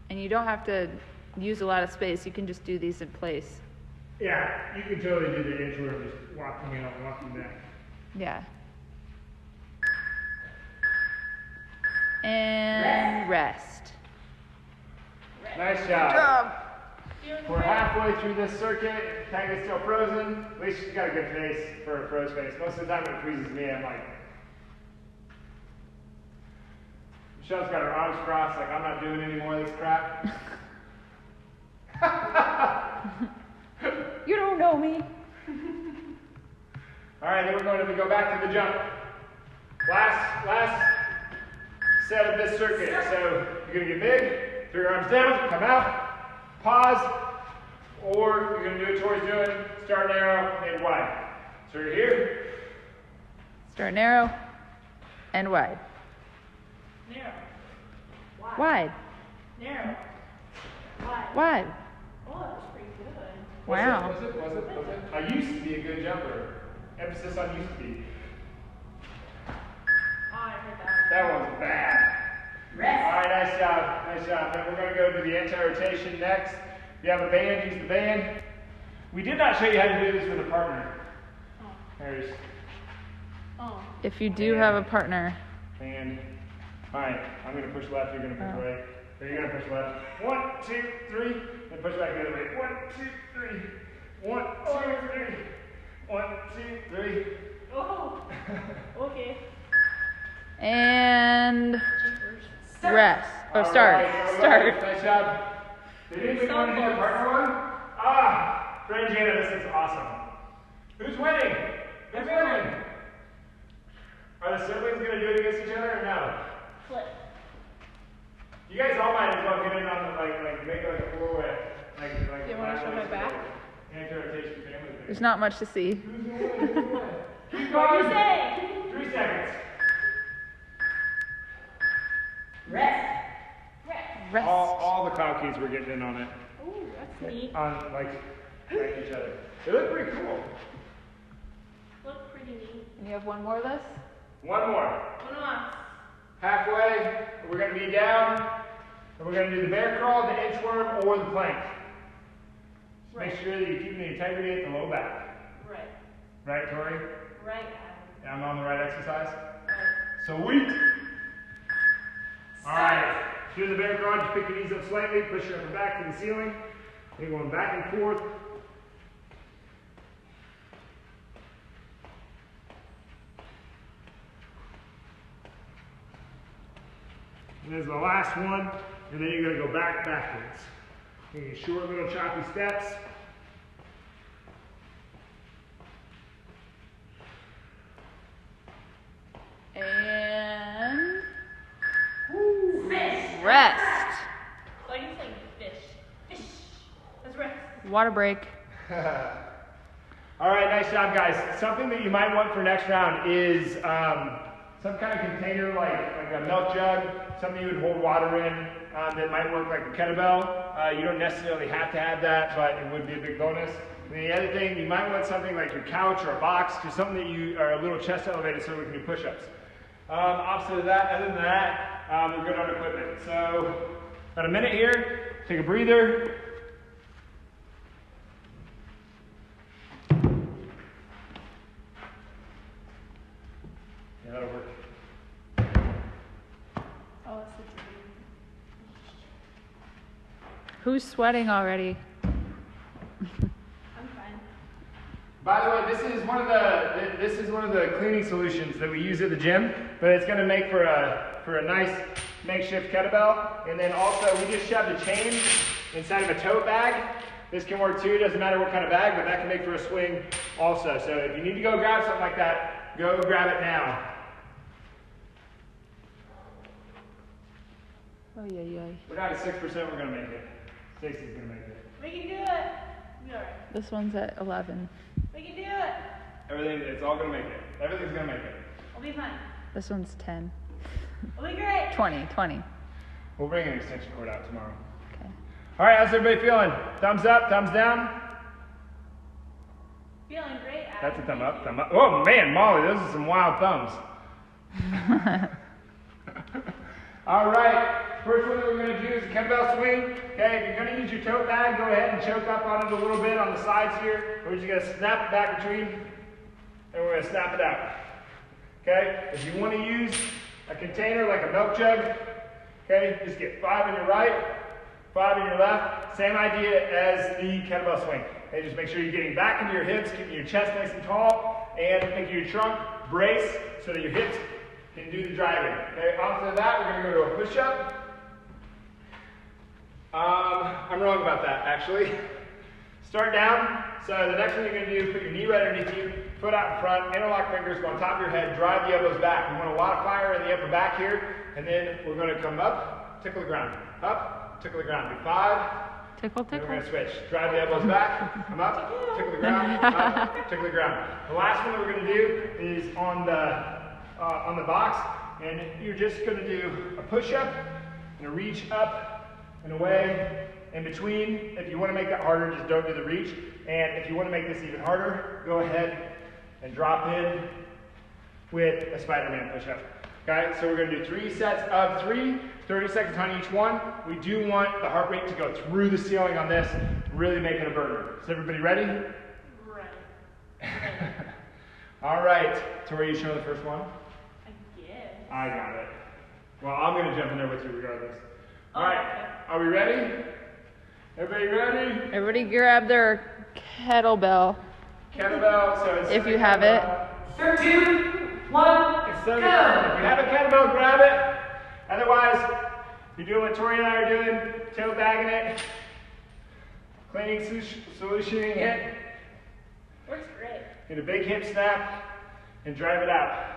Speaker 2: And you don't have to use a lot of space. You can just do these in place.
Speaker 1: Yeah, you can totally do the inchworm, just walking out, walking back.
Speaker 2: Yeah. And rest.
Speaker 1: Nice job. We're halfway through this circuit. Tank is still frozen. At least she's got a good face for a froze face. Most of the time when it freezes me, I'm like, Michelle's got her arms crossed, like I'm not doing any more of this crap.
Speaker 2: You don't know me.
Speaker 1: All right, then we're going to go back to the jump. Last set of this circuit. So you're going to get big, throw your arms down, come out, pause, or you're going to do what Tori's doing, start narrow and wide. So you're here.
Speaker 2: Start narrow and wide.
Speaker 3: Narrow.
Speaker 2: Wide.
Speaker 3: Narrow. Wide.
Speaker 2: Wide.
Speaker 3: Oh, that's pretty good.
Speaker 2: Wow.
Speaker 1: Was it? I used to be a good jumper. Emphasis on used to be.
Speaker 3: Oh, I heard that.
Speaker 1: That one's bad. All right, nice job. Then we're going to go to the anti-rotation next. If you have a band, use the band. We did not show you how to do this with a partner. There's
Speaker 2: If you do have a partner.
Speaker 1: band. All right, I'm going to push left, you're going to push right. So you're gonna push left. 1, 2, 3, and push back the other way. 1, 2, 3. 1, 2, 3. 1, 2, 3.
Speaker 3: Oh, okay.
Speaker 2: And rest. Oh, start.
Speaker 1: Right,
Speaker 2: Start.
Speaker 1: Nice job. Did anybody want to do the partner one? Ah, Fran Jana, this is awesome. Who's winning? Who's winning? Are the siblings going to do it against each other or no?
Speaker 3: Flip.
Speaker 1: You guys all might as well get in on the, like make like a four-way. Like,
Speaker 2: Do you want to show my back?
Speaker 1: Anti-rotation family thing.
Speaker 2: There's not much to see.
Speaker 1: Who's going to win? Who's going to win? Keep
Speaker 3: What
Speaker 1: going.
Speaker 3: do you say?
Speaker 1: 3 seconds.
Speaker 3: Rest.
Speaker 2: Rest.
Speaker 1: All the cloud keys were getting in on it.
Speaker 3: Ooh, that's neat.
Speaker 1: On like each other. They look pretty cool.
Speaker 3: Look pretty neat.
Speaker 2: And you have one more of this?
Speaker 1: One more.
Speaker 3: One more.
Speaker 1: Halfway, we're going to be down, and we're going to do the bear crawl, the inchworm, or the plank. Just make sure that you're keeping the integrity at the low back.
Speaker 3: Right.
Speaker 1: Right, Tori?
Speaker 3: Right,
Speaker 1: I'm
Speaker 3: Adam.
Speaker 1: on the right exercise.
Speaker 3: Right.
Speaker 1: Sweet. All right. Do the bear crawl. Just pick your knees up slightly. Push your upper back to the ceiling. You're going back and forth. And this is the last one, and then you're going to go backwards. Taking short little choppy steps.
Speaker 2: And
Speaker 3: Fish.
Speaker 2: rest.
Speaker 3: Why do you say fish? Fish. Let's rest.
Speaker 2: Water break.
Speaker 1: All right, nice job, guys. Something that you might want for next round is some kind of container like a milk jug, something you would hold water in that might work like a kettlebell. You don't necessarily have to have that, but it would be a big bonus. And the other thing, you might want something like your couch or a box, just something that you are a little chest elevated so we can do push-ups. Opposite of that, other than that, we're good on equipment. So, about a minute here, take a breather. Yeah, that'll work.
Speaker 3: Oh, it's the dream.
Speaker 2: Who's sweating already?
Speaker 3: I'm fine.
Speaker 1: By the way, this is one of the cleaning solutions that we use at the gym, but it's going to make for a nice makeshift kettlebell. And then also, we just shoved a chain inside of a tote bag. This can work too. It doesn't matter what kind of bag, but that can make for a swing also. So if you need to go grab something like that, go grab it now.
Speaker 2: Oh, yeah.
Speaker 1: We're down to 6%. We're going to make it. Stacey's going to make it.
Speaker 3: We can do it. Be alright.
Speaker 2: This one's at 11.
Speaker 3: We can do it.
Speaker 1: Everything, it's all going to make it. Everything's going to make it.
Speaker 3: We'll be fine.
Speaker 2: This one's 10.
Speaker 3: We'll be great.
Speaker 2: 20.
Speaker 1: We'll bring an extension cord out tomorrow.
Speaker 2: Okay.
Speaker 1: All right, how's everybody feeling? Thumbs up, thumbs down?
Speaker 3: Feeling great, Adam.
Speaker 1: That's a thumb up, thumb up. Oh man, Molly, those are some wild thumbs. All right, first one that we're going to do is a kettlebell swing. Okay, if you're going to use your tote bag, go ahead and choke up on it a little bit on the sides here. We're just going to snap it back between, and we're going to snap it out. Okay, if you want to use a container like a milk jug, okay, just get 5 in your right, 5 in your left. Same idea as the kettlebell swing. Okay, just make sure you're getting back into your hips, keeping your chest nice and tall, and making your trunk brace so that your hips can do the driving. Okay, after that, we're going to go to a push-up. I'm wrong about that, actually. Start down. So the next one you're going to do is put your knee right underneath you, foot out in front, interlock fingers, go on top of your head, drive the elbows back. We want a lot of fire in the upper back here, and then we're going to come up, tickle the ground. Up, tickle the ground. Do 5.
Speaker 2: Tickle,
Speaker 1: Then
Speaker 2: tickle.
Speaker 1: we're going to switch. Drive the elbows back, come up, tickle the ground, up, tickle the ground. The last one that we're going to do is on the box, and you're just going to do a push-up and a reach up and away in between. If you want to make that harder, just don't do the reach. And if you want to make this even harder, go ahead and drop in with a Spider-Man push-up. Okay, so we're going to do 3 sets of 3, 30 seconds on each one. We do want the heart rate to go through the ceiling on this, really make it a burner. Is everybody ready?
Speaker 3: Right.
Speaker 1: All right, Tori, you show the first one?
Speaker 3: I guess.
Speaker 1: I got it. Well, I'm going to jump in there with you regardless. All right, are we ready? Everybody ready?
Speaker 2: Everybody grab their kettlebell.
Speaker 1: Kettlebell, so it's
Speaker 2: If you have it.
Speaker 5: 3, 2, 1,
Speaker 1: If
Speaker 5: go!
Speaker 1: you have a kettlebell, grab it. Otherwise, you're doing what Tori and I are doing, tail bagging it, cleaning, solutioning it.
Speaker 3: Works great.
Speaker 1: Get a big hip snap and drive it out.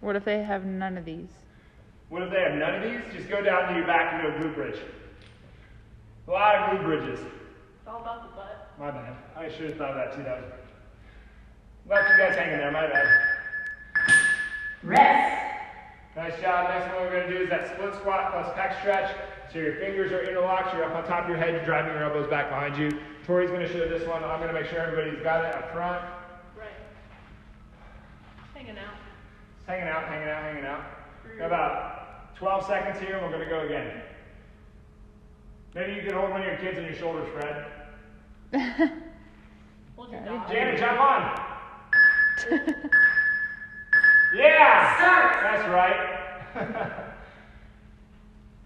Speaker 2: What if they have none of these?
Speaker 1: What if they have none of these? Just go down to your back and do a glute bridge. A lot of glute bridges.
Speaker 3: It's all about the butt.
Speaker 1: My bad. I should have thought of that too. That was... Left you guys hanging there, my bad.
Speaker 5: Rest.
Speaker 1: Nice job. Next one we're going to do is that split squat plus pec stretch. So your fingers are interlocked, you're up on top of your head, you're driving your elbows back behind you. Tori's going to show this one. I'm going to make sure everybody's got it up front.
Speaker 3: Right. Hanging out.
Speaker 1: Just hanging out, hanging out, hanging out. Got about 12 seconds here and we're going to go again. Maybe you can hold one of your kids on your shoulders, Fred.
Speaker 3: Hold your dog.
Speaker 1: Janet, jump on. Yeah!
Speaker 5: Start.
Speaker 1: That's right.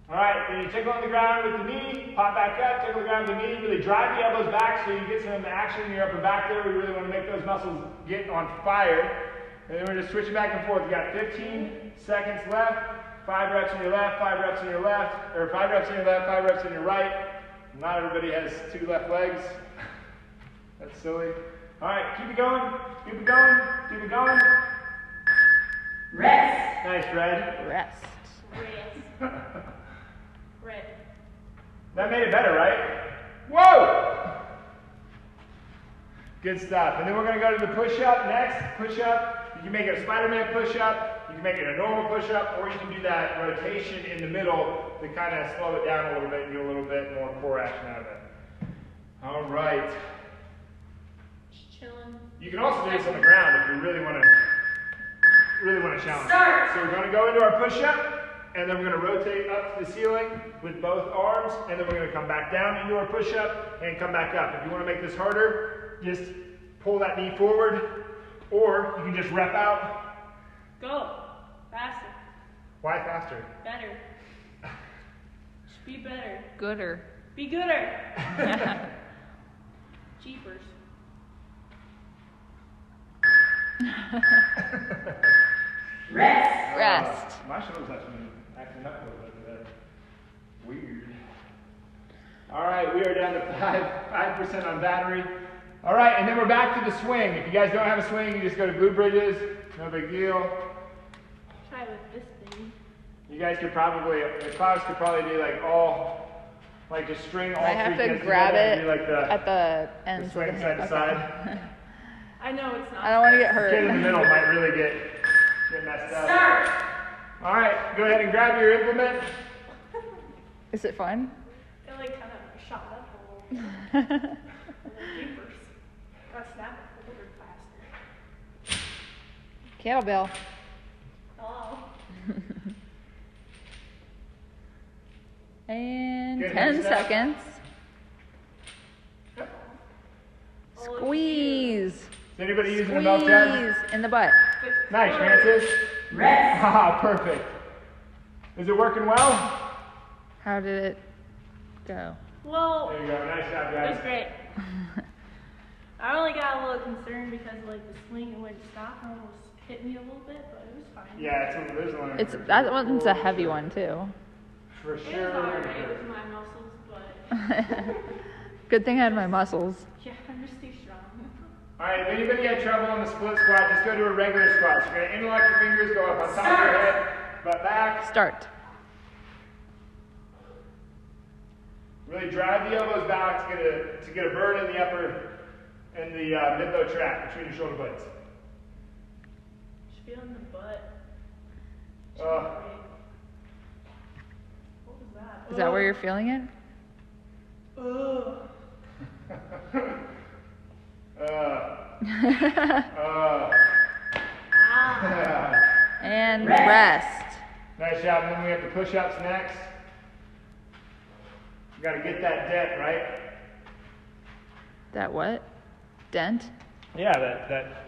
Speaker 1: All right, then you tickle on the ground with the knee, pop back up, tickle the ground with the knee, really drive the elbows back so you get some action in your upper back there. We really want to make those muscles get on fire. And then we're just switching back and forth. You got 15 seconds left, 5 reps on your left, 5 reps on your left, or 5 reps on your left, 5 reps on your right. Not everybody has 2 left legs. That's silly. All right, keep it going, keep it going, keep it going.
Speaker 5: Rest.
Speaker 1: Nice, Fred.
Speaker 2: Rest.
Speaker 3: Rest. Right.
Speaker 1: That made it better, right? Whoa! Good stuff. And then we're going to go to the push-up next. Push-up. You can make it a Spider-Man push-up. You can make it a normal push-up, or you can do that rotation in the middle to kind of slow it down a little bit and get a little bit more core action out of it. All right.
Speaker 3: Just chilling.
Speaker 1: You can also do this on the ground if you really want to challenge.
Speaker 5: Start.
Speaker 1: So we're going to go into our push-up. And then we're going to rotate up to the ceiling with both arms, and then we're going to come back down into our push-up and come back up. If you want to make this harder, just pull that knee forward, or you can just rep out.
Speaker 3: Go. Faster.
Speaker 1: Why faster?
Speaker 3: Better. Just be better.
Speaker 2: Gooder.
Speaker 3: Be gooder. Jeepers.
Speaker 5: Rest.
Speaker 2: Rest.
Speaker 1: My shoulders actually acting up a little bit today. Weird. All right, we are down to 5% on battery. All right, and then we're back to the swing. If you guys don't have a swing, you just go to glute bridges. No big deal.
Speaker 3: Try with this thing.
Speaker 1: You guys could probably, the class could probably do like all, like just string all
Speaker 2: I
Speaker 1: 3
Speaker 2: have to
Speaker 1: kids
Speaker 2: grab
Speaker 1: together and
Speaker 2: it
Speaker 1: do like the,
Speaker 2: at the ends.
Speaker 1: the swing
Speaker 2: of the
Speaker 1: side to
Speaker 2: hip.
Speaker 1: side.
Speaker 3: I know it's not.
Speaker 2: I don't want to get
Speaker 1: The kid in the
Speaker 2: hurt.
Speaker 1: middle might really get messed up.
Speaker 5: Start.
Speaker 1: All right, go ahead and grab your implement.
Speaker 2: Is it fun?
Speaker 3: It like kind of shot up a little bit. Jeepers. Gotta snap it a little bit faster.
Speaker 2: Kettlebell.
Speaker 3: Hello.
Speaker 2: And
Speaker 1: Good,
Speaker 2: 10
Speaker 1: next step.
Speaker 2: seconds. Squeeze.
Speaker 1: Is anybody using a milk jug?
Speaker 2: Squeeze in the butt.
Speaker 1: Nice, Francis.
Speaker 5: Rest.
Speaker 1: Ah, perfect. Is it working well?
Speaker 2: How did it go?
Speaker 3: Well,
Speaker 1: There you go. Nice job,
Speaker 3: it was
Speaker 1: guys.
Speaker 3: great. I only got a little concerned because like the swing and wouldn't stop and almost hit me a little bit, but it was fine.
Speaker 1: Yeah, there's a learning
Speaker 2: It's
Speaker 1: curve.
Speaker 2: that one's a heavy
Speaker 1: Sure.
Speaker 2: one too.
Speaker 1: For
Speaker 3: It
Speaker 1: sure.
Speaker 3: was alright with my muscles, but
Speaker 2: Good thing I had my muscles.
Speaker 3: yeah, I'm just too strong.
Speaker 1: All right, if anybody had trouble on the split squat, just go to a regular squat. So you're going to interlock your fingers, go up on top of your head, butt back.
Speaker 2: Start.
Speaker 1: Really drive the elbows back to get a burn in the upper, in the mid-low tract between your shoulder blades.
Speaker 3: Just feeling the butt.
Speaker 1: Uh,
Speaker 3: What was that?
Speaker 2: Is that where you're feeling it?
Speaker 3: Ugh.
Speaker 2: And rest.
Speaker 1: Nice job. And then we have the push-ups next. You got to get that dent, right?
Speaker 2: That what? Dent?
Speaker 1: Yeah,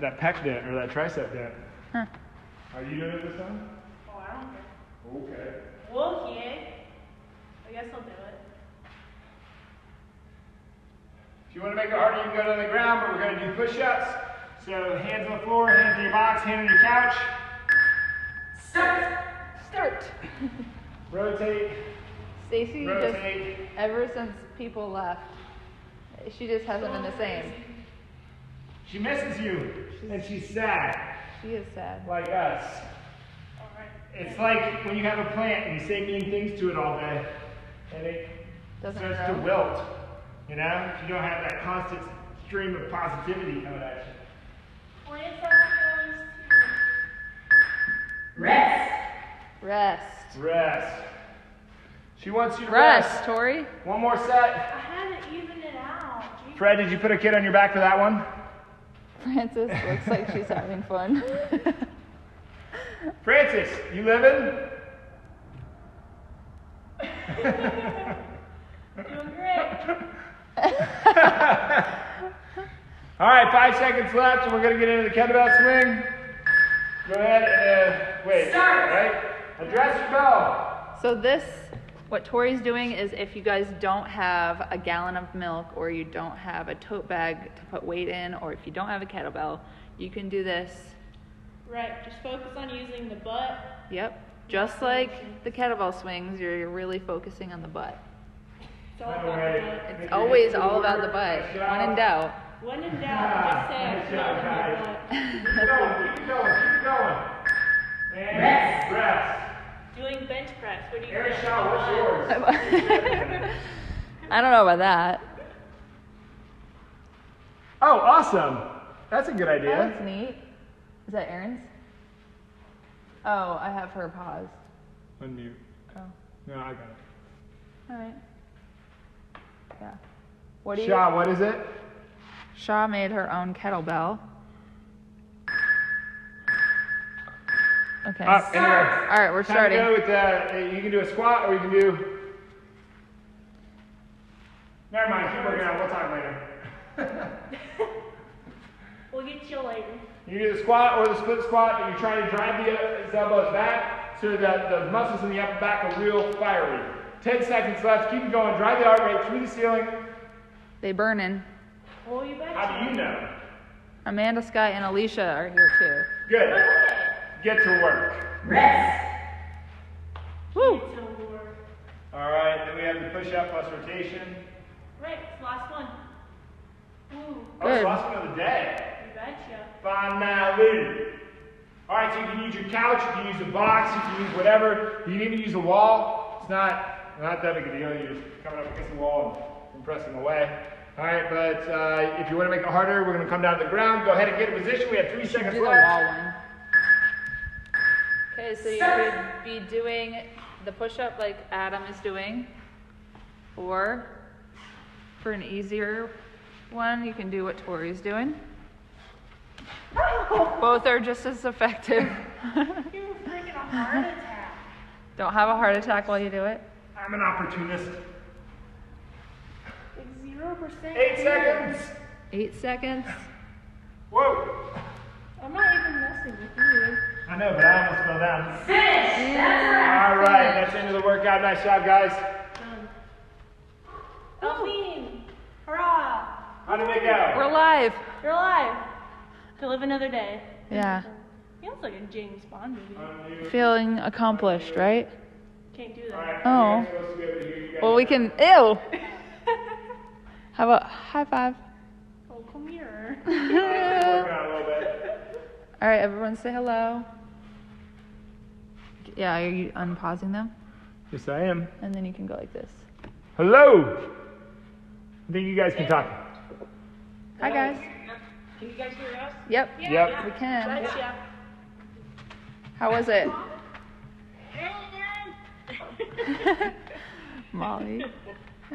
Speaker 1: that pec dent or that tricep dent.
Speaker 2: Huh.
Speaker 1: Are you doing it this time?
Speaker 3: Oh, I don't care.
Speaker 1: Okay.
Speaker 3: Okay. guess I'll do it.
Speaker 1: If you want to make it harder, you can go to the ground, but we're going to do push-ups. So hands on the floor, hands in your box, hand on your couch.
Speaker 2: Start.
Speaker 1: Rotate.
Speaker 2: Stacy just,
Speaker 1: Rotate.
Speaker 2: ever since people left, she just hasn't been the same.
Speaker 1: She misses you, and she's sad,
Speaker 2: She is sad.
Speaker 1: like us. It's like when you have a plant and you say mean things to it all day, and it
Speaker 2: Doesn't
Speaker 1: starts
Speaker 2: grow.
Speaker 1: to wilt. You know, if you don't have that constant stream of positivity coming at you.
Speaker 3: Plants have feelings too.
Speaker 5: Rest.
Speaker 2: Rest.
Speaker 1: Rest. She wants you to
Speaker 2: Rest, Tori.
Speaker 1: One more set.
Speaker 3: I had to even it out. Jeez.
Speaker 1: Fred, did you put a kid on your back for that one?
Speaker 2: Frances looks like she's having fun.
Speaker 1: Francis, you living?
Speaker 3: Doing great.
Speaker 1: All right, 5 seconds left, and we're going to get into the kettlebell swing. Go ahead and wait.
Speaker 5: Start.
Speaker 1: Right? Address your bell.
Speaker 2: So this, what Tori's doing is if you guys don't have a gallon of milk or you don't have a tote bag to put weight in, or if you don't have a kettlebell, you can do this.
Speaker 3: Right, just focus on using the butt.
Speaker 2: Yep. Just like the kettlebell swings, you're really focusing on the butt.
Speaker 3: It's all
Speaker 1: By the
Speaker 3: about
Speaker 1: way,
Speaker 3: the butt.
Speaker 2: It's always all about the butt. When in doubt.
Speaker 3: When in doubt, just say
Speaker 1: Nice
Speaker 3: it's
Speaker 1: job,
Speaker 3: not
Speaker 1: guys.
Speaker 3: in your butt.
Speaker 1: Keep it going, keep it going, keep it going. And rest.
Speaker 3: Doing bench press. What do you
Speaker 1: Aaron
Speaker 3: think?
Speaker 1: Shaw, what's yours?
Speaker 2: I don't know about that.
Speaker 1: Oh, awesome. That's a good
Speaker 2: Oh,
Speaker 1: idea.
Speaker 2: that's neat. Is that Erin's? Oh, I have her paused.
Speaker 1: Unmute.
Speaker 2: Oh,
Speaker 1: No, I got it.
Speaker 2: all right. Yeah. What do you?
Speaker 1: Shaw, what is it?
Speaker 2: Shaw made her own kettlebell. Okay.
Speaker 1: Up, anyway.
Speaker 2: All right, we're
Speaker 1: Time
Speaker 2: starting.
Speaker 1: to go with you can do a squat or you can do. Never mind, keep working out. We'll talk later.
Speaker 3: We'll get you later.
Speaker 1: You can do the squat or the split squat, but you're trying to drive the elbows back so that the muscles in the upper back are real fiery. 10 seconds left. Keep it going. Drive the heart rate through the ceiling.
Speaker 2: They burning.
Speaker 3: Oh, you betcha.
Speaker 1: How do you know?
Speaker 2: Amanda, Sky, and Alicia are here too.
Speaker 1: Good.
Speaker 3: Okay.
Speaker 1: Get to work.
Speaker 5: Rest.
Speaker 2: Woo!
Speaker 3: Get to work.
Speaker 1: All right. Then we have the push-up plus rotation.
Speaker 3: Right, it's the last one. Ooh,
Speaker 1: Oh, it's
Speaker 2: Good.
Speaker 1: the last one of the day.
Speaker 3: you betcha.
Speaker 1: Finally. All right, so you can use your couch, you can use a box, you can use whatever. You can even use a wall. It's not that big a deal. You're just coming up against the wall and pressing away. All right, but if you want to make it harder, we're going to come down to the ground. Go ahead and get in position. We have 3 seconds
Speaker 2: Do the
Speaker 1: left.
Speaker 2: wall one. Okay, so you could be doing the push-up like Adam is doing, or for an easier one, you can do what Tori's doing. Both are just as effective.
Speaker 3: You were freaking a heart attack.
Speaker 2: Don't have a heart attack while you do it.
Speaker 1: I'm an opportunist.
Speaker 3: It's 0%.
Speaker 1: 8 seconds.
Speaker 2: 8 seconds.
Speaker 1: Whoa.
Speaker 3: I'm not even messing with you.
Speaker 1: I know, but I almost fell down.
Speaker 5: Finish. That's
Speaker 1: All right, that's the end of the workout. Nice job, guys.
Speaker 3: Done. Elfine! Hurrah!
Speaker 1: How did it go?
Speaker 2: We're live.
Speaker 3: You're alive. To live another day.
Speaker 2: Yeah.
Speaker 3: Feels like a James Bond movie.
Speaker 2: Feeling accomplished, right?
Speaker 3: Can't do
Speaker 1: All
Speaker 3: that.
Speaker 1: right,
Speaker 2: Oh.
Speaker 1: you guys are supposed to be able to hear you guys.
Speaker 2: Well, we can. Ew. How about high five?
Speaker 3: Oh, come here.
Speaker 1: Working out a little bit.
Speaker 2: All right, everyone say hello. Yeah, are you unpausing them?
Speaker 1: Yes, I am.
Speaker 2: And then you can go like this.
Speaker 1: Hello. I think you guys can talk.
Speaker 2: Hi, guys.
Speaker 3: Can you guys hear us?
Speaker 2: Yep.
Speaker 1: Yep.
Speaker 2: We can.
Speaker 3: Betcha.
Speaker 2: How was it? Molly.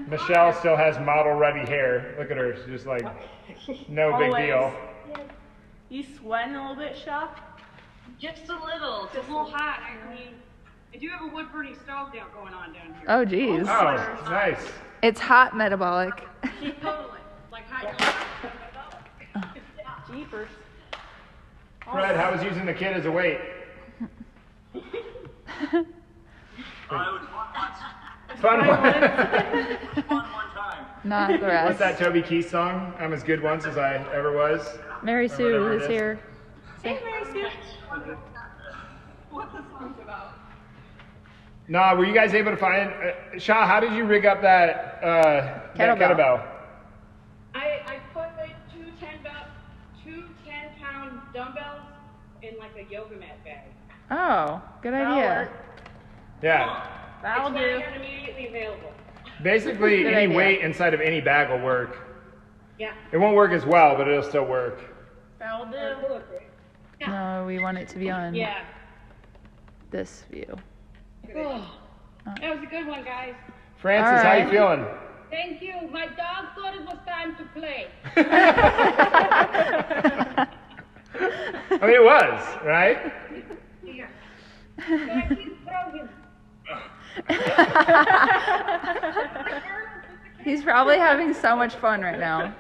Speaker 1: Michelle still has model-ready hair. Look at her. She's just like, no big
Speaker 3: Always.
Speaker 1: deal.
Speaker 3: You sweating a little bit, Shaw?
Speaker 6: Just a little. It's a little hot. I do have a wood burning stove down going on down here.
Speaker 2: Oh, geez.
Speaker 1: Oh, nice.
Speaker 2: It's hot metabolic.
Speaker 6: Totally. Like hot.
Speaker 3: Jeepers.
Speaker 1: Fred, how was using the kid as a weight?
Speaker 4: It was fun once.
Speaker 1: Fun one.
Speaker 4: Fun one time.
Speaker 2: Not the rest.
Speaker 1: What's that Toby Keith song? I'm as good once as I ever was.
Speaker 2: Mary Sue
Speaker 1: whatever it
Speaker 2: is
Speaker 1: is.
Speaker 2: here.
Speaker 3: Hey, Mary Sue. What the song's about?
Speaker 1: Nah, were you guys able to find Shaw? How did you rig up that
Speaker 2: Kettlebell.
Speaker 1: kettlebell?
Speaker 6: I put like two 10-pound dumbbells in like a yoga mat bag.
Speaker 2: Oh, good idea.
Speaker 1: Yeah.
Speaker 3: That'll
Speaker 6: It's
Speaker 3: do.
Speaker 6: not immediately available.
Speaker 1: Basically,
Speaker 2: Good
Speaker 1: any
Speaker 2: idea.
Speaker 1: weight inside of any bag will work.
Speaker 6: Yeah.
Speaker 1: It won't work as well, but it'll still work.
Speaker 3: That'll do.
Speaker 2: No, we want it to be on
Speaker 6: Yeah.
Speaker 2: this view.
Speaker 6: Oh, that was a good one, guys.
Speaker 1: Francis,
Speaker 2: All
Speaker 1: how you
Speaker 2: right.
Speaker 1: feeling?
Speaker 6: Thank you. My dog thought it was time to play.
Speaker 1: I mean, it was, right?
Speaker 6: Yeah. So I keep throwing.
Speaker 2: He's probably having so much fun right now.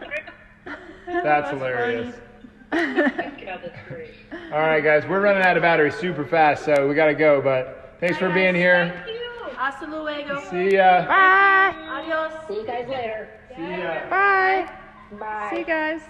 Speaker 1: That's hilarious.
Speaker 6: Yeah, that's great.
Speaker 1: All right, guys, we're running out of battery super fast, so we got to go. But thanks for being here.
Speaker 6: Thank you.
Speaker 3: Hasta luego.
Speaker 1: See ya.
Speaker 2: Bye.
Speaker 3: Adios.
Speaker 6: See you guys later.
Speaker 1: See ya.
Speaker 2: Bye.
Speaker 6: Bye.
Speaker 2: See you guys.